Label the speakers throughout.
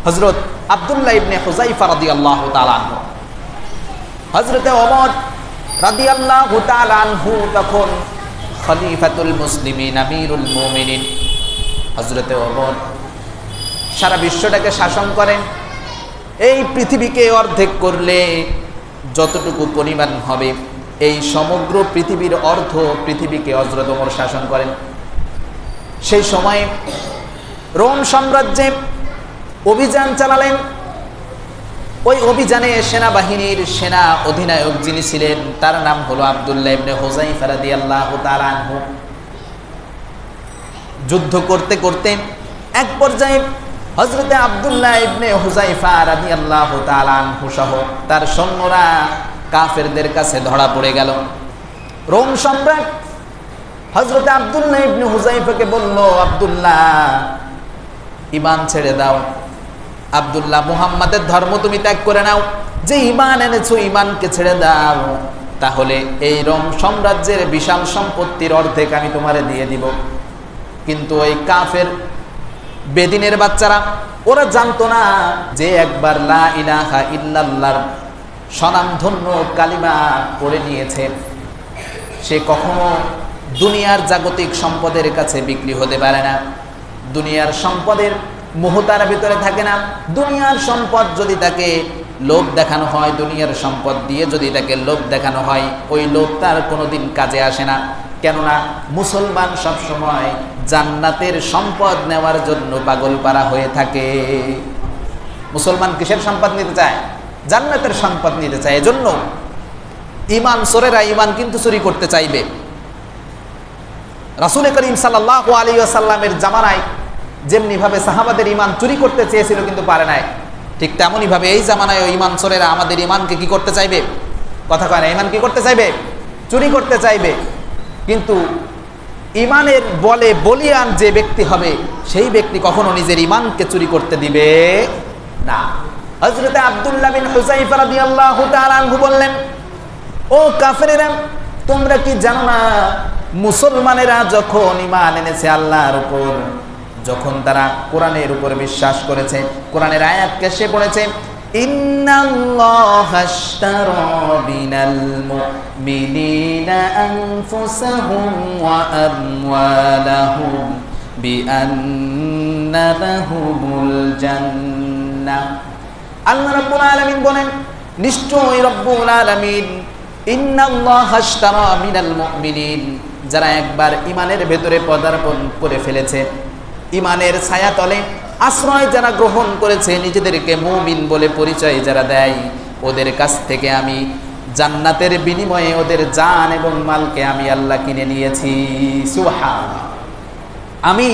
Speaker 1: হযরত আব্দুল্লাহ ইবনে হুযায়ফা রাদিয়াল্লাহু তাআলা আনহু, হযরতে ওমর রাদিয়াল্লাহু তাআলা আনহু তখন খলিফাতুল মুসলিমিন, আমিরুল মুমিনিন। হযরতে ওমর সারা বিশ্বটাকে শাসন করেন। এই পৃথিবীকে অর্ধেক করলে যতটুকু পরিমাণ হবে, এই সমগ্র পৃথিবীর অর্ধ পৃথিবীকে হযরত ওমর শাসন করেন। সেই সময়ে রোম সাম্রাজ্যে অভিযান চালালেন। ওই অভিযানে সেনাবাহিনীর সেনা অধিনায়ক যিনি ছিলেন তার নাম হলো আব্দুল্লাহ ইবনে হুযায়ফা রাদিয়াল্লাহু তাআলা আনহু। যুদ্ধ করতে করতে এক পর্যায়ে হযরতে আব্দুল্লাহ ইবনে হুযায়ফা রাদিয়াল্লাহু তাআলা আনহু সহ তার সৈন্যরা কাফেরদের কাছে ধরা পড়ে গেল। রোম সম্রাট হযরতে আব্দুল্লাহ ইবনে হুযায়ফাকে বলল, আব্দুল্লাহ ঈমান ছেড়ে দাও, আব্দুল্লাহ মুহাম্মাদের ধর্ম তুমি ত্যাগ করে নাও, যে ঈমান এনেছো ঈমানকে ছেড়ে দাও, তাহলে এই রোম সাম্রাজ্যের বিশাল সম্পত্তির অর্ধেক আমি তোমারে দিয়ে দিব। কিন্তু ওই কাফের বেদিনের বাচ্চারা ওরা জানতো না যে একবার লা ইলাহা ইল্লাল্লাহর স্বনামধন্য কালিমা পড়ে নিয়েছে, সে কখনো দুনিয়ার জাগতিক সম্পদের কাছে বিক্রি হতে পারে না। দুনিয়ার সম্পদের মোহ তার ভিতরে থাকে না। দুনিয়ার সম্পদ যদি তাকে লোভ দেখানো হয়, দুনিয়ার সম্পদ দিয়ে যদি তাকে লোভ দেখানো হয়, ওই লোভ তার কোনোদিন কাজে আসে না। কেননা মুসলমান সবসময় জান্নাতের সম্পদ নেওয়ার জন্য পাগল পারা হয়ে থাকে। মুসলমান কিসের সম্পদ নিতে চায়? জান্নাতের সম্পদ নিতে চায়। এজন্য ঈমান চোরেরা ঈমান কিন্তু চুরি করতে চাইবে। রাসূল করিম সাল্লাল্লাহু আলাইহি ওয়াসাল্লামের জামানায় যেমনি ভাবে সাহাবাদের ঈমান চুরি করতে চেয়েছিল কিন্তু পারে নাই, ঠিক তেমনই ভাবে এই জামানায় ঈমান চোরেরা আমাদের ঈমানকে কি করতে চাইবে? কথা কয় না, ঈমান কি করতে চাইবে? চুরি করতে চাইবে। কিন্তু ঈমানের বলে বলিয়ান যে ব্যক্তি হবে, সেই ব্যক্তি কখনো নিজের ঈমানকে চুরি করতে দিবে না। হযরতে আব্দুল্লাহ বিন হুযায়ফা রাদিয়াল্লাহু তাআলা আনহু বললেন, ও কাফেরেরা, তোমরা কি জানো না মুসলমানেরা যখন ঈমান এনেছে আল্লাহর উপর, যখন তারা কোরআনের উপর বিশ্বাস করেছে, কোরআনের আয়াতকে সে পড়েছে, ইন্নাল্লাহা আশতারা মিনাল মুমিনিনা আনফুসাহুম ওয়া আমওয়ালাহুম বিআন্না লাহুমুল জান্নাহ। আল্লাহ রাব্বুল আলামিন বলেন, নিশ্চয়ই রব্বুল আলামিন ইন্নাল্লাহা আশতারা মিনাল মুমিনিন, যারা একবার ঈমানের ভেতরে পদার্পণ করে ফেলেছে, ঈমানের ছায়াতলে আশ্রয় যারা গ্রহণ করেছে, নিজেদেরকে মুমিন বলে পরিচয় যারা দেয়, ওদের কাছ থেকে আমি জান্নাতের বিনিময়ে ওদের জান এবং মালকে আমি আল্লাহ কিনে নিয়েছি। সুবহানাল্লাহ। আমি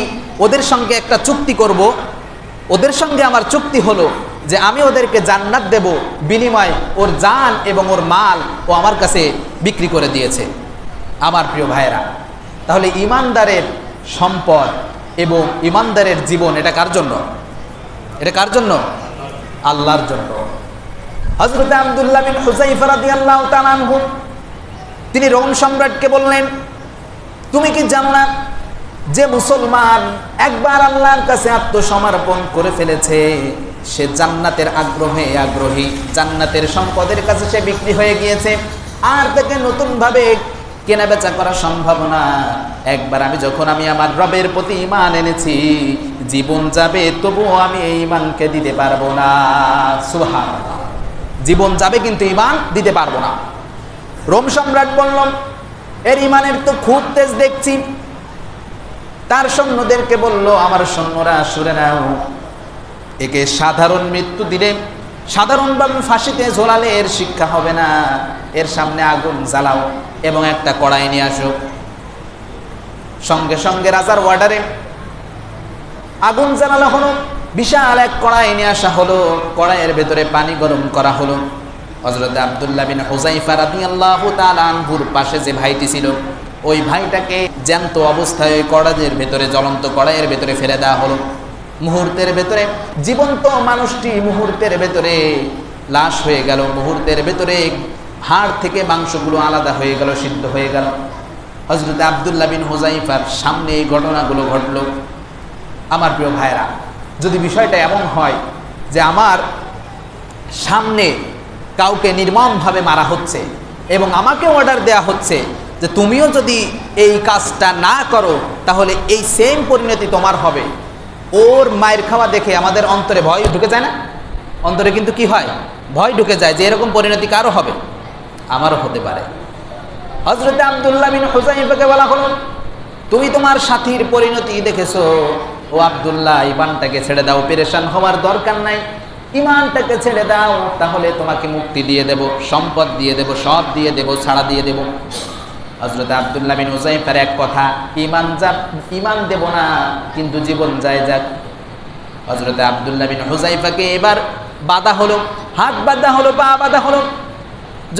Speaker 1: ওদের সঙ্গে একটা চুক্তি করব। ওদের সঙ্গে আমার চুক্তি হলো যে আমি ওদেরকে জান্নাত দেব, বিনিময় ওর জান এবং ওর মাল ও আমার কাছে বিক্রি করে দিয়েছে। আমার প্রিয় ভাইয়েরা, তাহলে ঈমানদারের সম্পদ এবং ঈমানদারের জীবন এটা কার জন্য? এটা কার জন্য? আল্লাহর জন্য। হযরত আব্দুল্লাহ বিন হুযায়ফা রাদিয়াল্লাহু তাআলা আনহু তিনি রোম সম্রাটকে বললেন, তুমি কি জানো না যে মুসলমান একবার আল্লাহর কাছে আত্মসমর্পণ করে ফেলেছে, সে জান্নাতের আগ্রহী, জান্নাতের সম্পদের কাছে সে বিক্রি হয়ে গিয়েছে, আর তাকে নতুন ভাবে কেনা বেচা করা সম্ভব না। একবার যখন আমি আমার রবের প্রতি ঈমান এনেছি, জীবন যাবে তবুও আমি এই ঈমানকে দিতে পারবো না। সুবহানাল্লাহ। জীবন যাবে কিন্তু ঈমান দিতে পারবো না। রোম সম্রাট বলল, এর ঈমানের তো খুব তেজ দেখছি। তার সৈন্যদেরকে বলল, আমার সৈন্যরা শুনে নাও, একে সাধারণ মৃত্যু দিলে, সাধারণভাবে ফাঁসিতে ঝোলালে এর শিক্ষা হবে না, এর সামনে আগুন জ্বালাও এবং একটা কড়াই নিয়ে আসো। সঙ্গে সঙ্গে রাজার অর্ডারে আগুন জ্বালানো হলো, বিশাল এক কড়াই নিয়ে আসা হলো, কড়াইয়ের ভেতরে পানি গরম করা হলো। হযরত আব্দুল্লাহ বিন হুযায়ফা রাদিয়াল্লাহু তাআলা আনহুর পাশে যে ভাইটি ছিল, ওই ভাইটাকে জ্যান্ত অবস্থায় ওই কড়াইয়ের ভেতরে, জ্বলন্ত কড়াইয়ের ভেতরে ফেলে দেওয়া হলো। মুহূর্তের ভেতরে জীবন্ত মানুষটি মুহূর্তের ভেতরে লাশ হয়ে গেল, মুহূর্তের ভেতরে হাড় থেকে মাংসগুলো আলাদা হয়ে গেল, সিদ্ধ হয়ে গেল। হযরত আব্দুল্লাহ বিন হুযায়ফার সামনে এই ঘটনাগুলো ঘটল। আমার প্রিয় ভাইরা, যদি বিষয়টা এমন হয় যে আমার সামনে কাউকে নির্মমভাবে মারা হচ্ছে এবং আমাকে অর্ডার দেয়া হচ্ছে যে তুমিও যদি এই কাজটা না করো তাহলে এই সেম পরিণতি তোমার হবে। ওর মায়ের খাওয়া দেখে আমাদের অন্তরে ভয় ঢুকে যায় না? অন্তরে কিন্তু কি হয়, ভয় ঢুকে যায় যে এরকম পরিণতি কারো হবে, আমারও হতে পারে। হযরতে আব্দুল্লাহ বিন হুযায়ফাকে বলা হলো, তুমি তোমার সাথীর পরিণতি দেখেছো, ও আব্দুল্লাহ ঈমানটাকে ছেড়ে দাও, পেরেশান হওয়ার দরকার নাই, ঈমানটাকে ছেড়ে দাও, তাহলে তোমাকে মুক্তি দিয়ে দেব, সম্পদ দিয়ে দেব, সব দিয়ে দেব, ছাড়া দিয়ে দেব। হযরতে আব্দুল্লাহ বিন হুযায়ফার এক কথা, ঈমান দেব না কিন্তু জীবন যায় যাক। হযরতে আব্দুল্লাহ বিন হুযায়ফাকে এবার বাধা হলো, হাত বাঁধা হলো, পা বাঁধা হলো।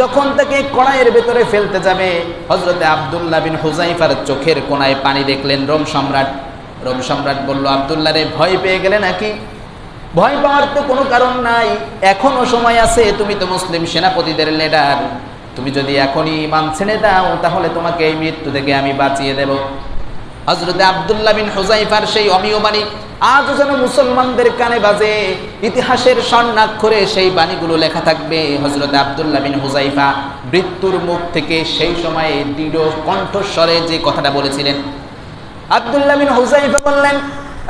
Speaker 1: যখন তাকে কড়াইয়ের ভেতরে ফেলতে যাবে, হযরতে আব্দুল্লাহ বিন হুযায়ফার চোখের কোণায় পানি দেখলেন রোম সম্রাট। রোম সম্রাট বলল, আব্দুল্লাহ রে, ভয় পেয়ে গেলে নাকি? ভয় পাওয়ার তো কোনো কারণ নাই, এখনো সময় আছে, তুমি তো মুসলিম সেনাপতিদের লিডার, তুমি যদি এখনই ঈমান ছেড়ে দাও তাহলে তোমাকে এই মৃত্যু থেকে আমি বাঁচিয়ে দেব। হযরতে আব্দুল্লাহ বিন হুযায়ফার সেই অমীয় বাণী আজও যেন মুসলমানদের কানে বাজে, ইতিহাসের স্বর্ণাক্ষরে সেই বাণীগুলো লেখা থাকবে। হযরতে আব্দুল্লাহ বিন হুযায়ফা মৃত্যুর মুখ থেকে সেই সময়ে দৃঢ় কণ্ঠস্বরে যে কথাটা বলেছিলেন। আব্দুল্লাহ বিন হুযায়ফা বললেন,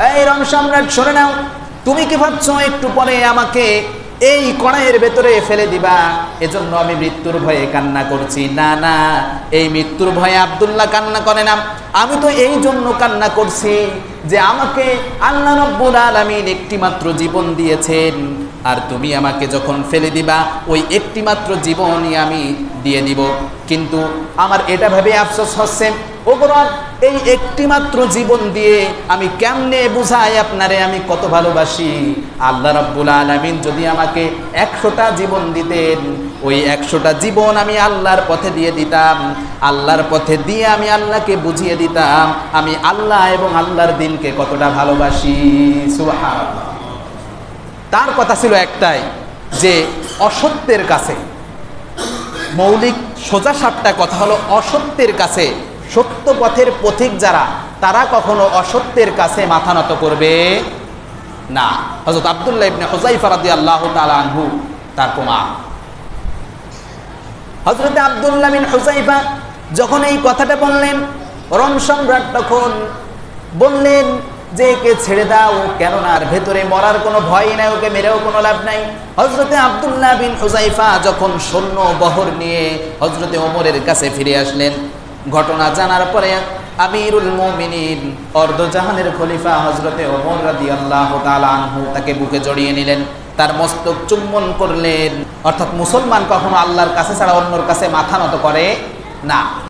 Speaker 1: এই রোম সম্রাট, শুনে নাও, তুমি কি ভাবছো একটু পরে আমাকে এই কড়াইয়ের ভেতরে ফেলে দিবা, এজন্য আমি মৃত্যুর ভয়ে কান্না করছি? না না, এই মৃত্যুর ভয়ে আব্দুল্লাহ কান্না করে না, আমি তো এই জন্য কান্না করছি যে আমাকে আল্লাহ রাব্বুল আলামিন একটি মাত্র জীবন দিয়েছেন, আর তুমি আমাকে যখন ফেলে দিবা ওই একটি মাত্র জীবনই আমি দিয়ে দিব। কিন্তু আমার এটা ভেবে আফসোস হচ্ছে, ওগরাত এই একটি মাত্র জীবন দিয়ে আমি কেমনে বুঝাই আপনারে আমি কত ভালোবাসি। আল্লাহ রাব্বুল আলামিন যদি আমাকে 100টা জীবন দিতেন, ওই 100টা জীবন আমি আল্লাহর পথে দিয়ে দিতাম, আল্লাহর পথে দিয়ে আমি আল্লাহকে বুঝিয়ে দিতাম আমি আল্লাহ এবং আল্লাহর দিনকে কতটা ভালোবাসি। সুবহানাল্লাহ। তার কথা ছিল একটাই, যে অসত্যের কাছে, মৌলিক সোজা সাপটা কথা হলো, অসত্যের কাছে সত্য পথের পথিক যারা, তারা কখনো অসত্যের কাছে মাথা নত করবে না। হযরত আব্দুল্লাহ ইবনে হুযায়ফা রাদিয়াল্লাহু তাআলা আনহু তার প্রমাণ। হযরতে আব্দুল্লাহ বিন হুযায়ফা যখন এই কথাটা বললেন, রোম সম্রাট তখন বললেন যে একে ছেড়ে দাও, কেননা আর ভেতরে মরার কোনো ভয় নাই, ওকে মেরেও কোনো লাভ নাই। হযরতে আব্দুল্লাহ বিন হুযায়ফা যখন সৈন্য বহর নিয়ে হযরতে ওমরের কাছে ফিরে আসলেন, ঘটনা জানার পরে আমিরুল মুমিনিন, অর্ধজাহানের খলিফা হযরতে ওমর রাদিয়াল্লাহু তাআলা আনহু তাকে বুকে জড়িয়ে নিলেন, তার মস্তক চুম্বন করলেন। অর্থাৎ মুসলমান কখনো আল্লাহর কাছে ছাড়া অন্যর কাছে মাথা নত করে না।